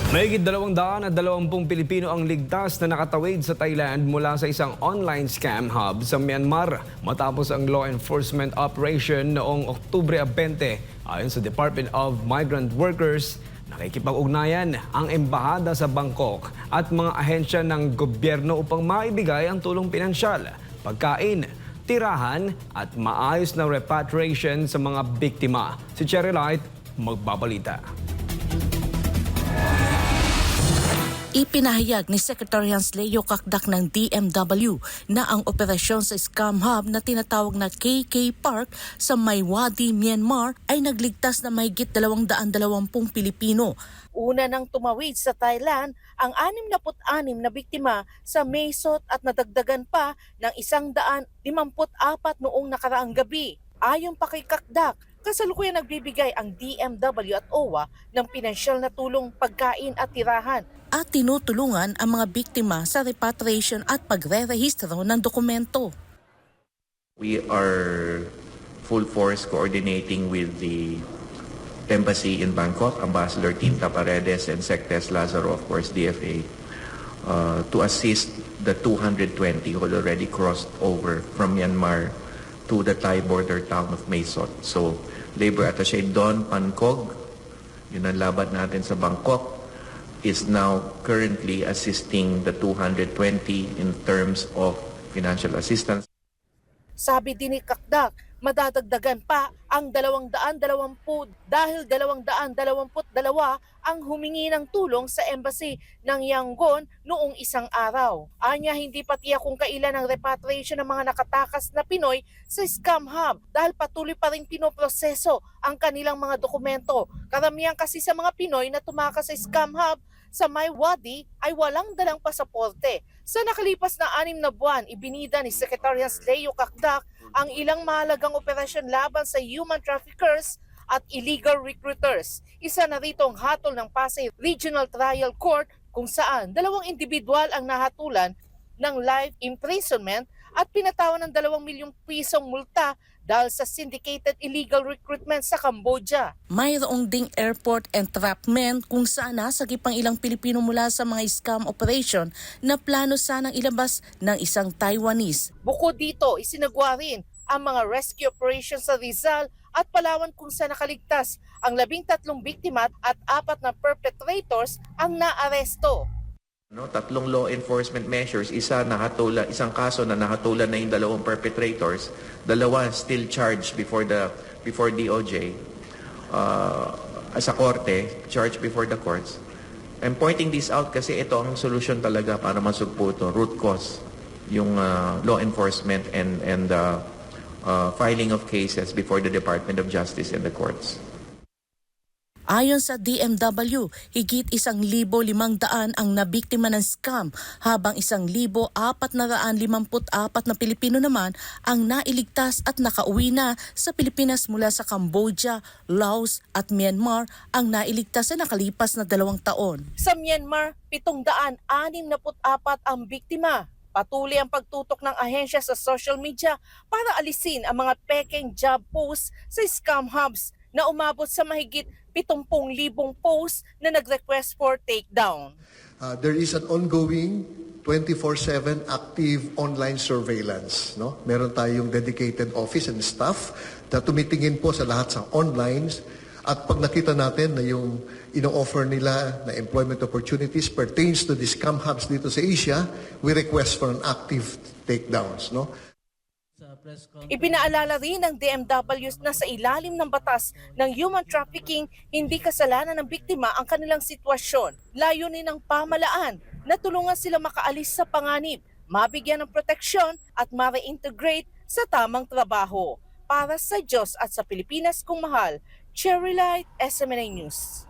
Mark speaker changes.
Speaker 1: Mahigit 220 Pilipino ang ligtas na nakatawid sa Thailand mula sa isang online scam hub sa Myanmar matapos ang law enforcement operation noong Oktubre 20. Ayon sa Department of Migrant Workers, nakikipag-ugnayan ang embahada sa Bangkok at mga ahensya ng gobyerno upang maibigay ang tulong pinansyal, pagkain, tirahan at maayos na repatriation sa mga biktima. Si Cherry Light magbabalita.
Speaker 2: Ipinahayag ni Secretary Hans Leo Kakdak ng DMW na ang operasyon sa scam hub na tinatawag na KK Park sa Maiwadi, Myanmar ay nagligtas na mahigit 220 Pilipino.
Speaker 3: Una nang tumawid sa Thailand ang 66 na biktima sa Mae Sot at nadagdagan pa ng 154 noong nakaraang gabi. Ayon pa kay Kakdak, kasalukuyan nagbibigay ang DMW at OWA ng pinansyal na tulong, pagkain at tirahan.
Speaker 2: At tinutulungan ang mga biktima sa repatriation at pagre-rehistro ng dokumento.
Speaker 4: We are full force coordinating with the embassy in Bangkok, Ambassador Tinta Paredes and Sectes Lazaro, of course, DFA, to assist the 220 who had already crossed over from Myanmar to the Thai border town of Mae Sot. So, Labor Attaché Don Pankog, yun ang laban natin sa Bangkok, is now currently assisting the 220 in terms of financial assistance.
Speaker 3: Sabi din ni Kakdak, madadagdagan pa ang 220 dahil 222 ang humingi ng tulong sa embassy ng Yangon noong isang araw. Anya, hindi pa tiyak kung kailan ang repatriation ng mga nakatakas na Pinoy sa scam hub dahil patuloy pa rin pinoproseso ang kanilang mga dokumento. Karamihan kasi sa mga Pinoy na tumakas sa scam hub sa Maiwadi ay walang dalang pasaporte. Sa nakalipas na 6 na buwan, ibinida ni Secretary Leo Kakdak ang ilang mahalagang operasyon laban sa human traffickers at illegal recruiters. Isa na rito ang hatol ng Pasay Regional Trial Court kung saan 2 individual ang nahatulan ng life imprisonment at pinatawan ng 2 milyong pisong multa dahil sa syndicated illegal recruitment sa Cambodia.
Speaker 2: Mayroong ding airport entrapment kung saan nasagip ang ilang Pilipino mula sa mga scam operation na plano sanang ilabas ng isang Taiwanese.
Speaker 3: Bukod dito, isinagwa rin ang mga rescue operations sa Rizal at Palawan kung saan nakaligtas ang 13 biktima at 4 na perpetrators ang naaresto.
Speaker 4: 3 law enforcement measures, isang kaso na nahatulan na yung 2 perpetrators, 2 still charged before DOJ, sa korte, charged before the courts. I'm pointing this out kasi ito ang solusyon talaga para masugpo ito, root cause, yung law enforcement and filing of cases before the Department of Justice and the courts.
Speaker 2: Ayon sa DMW, higit 1,500 ang nabiktima ng scam habang 1,454 na Pilipino naman ang nailigtas at nakauwi na sa Pilipinas mula sa Cambodia, Laos at Myanmar ang nailigtas sa nakalipas na 2 taon.
Speaker 3: Sa Myanmar, 764 ang biktima. Patuloy ang pagtutok ng ahensya sa social media para alisin ang mga peking job posts sa scam hubs na umabot sa mahigit 70,000 posts na nag-request for takedown.
Speaker 5: There is an ongoing 24/7 active online surveillance. No? Meron tayong dedicated office and staff na tumitingin po sa lahat sa online. At pag nakita natin na yung ino-offer nila na employment opportunities pertains to the scam hubs dito sa Asia, we request for an active takedowns. No?
Speaker 3: Ipinaalala rin ng DMW na sa ilalim ng batas ng human trafficking, hindi kasalanan ng biktima ang kanilang sitwasyon. Layunin ng pamalaan na tulungan sila makaalis sa panganib, mabigyan ng proteksyon at ma-reintegrate sa tamang trabaho. Para sa Diyos at sa Pilipinas kung mahal, Cherry Light, SMNA News.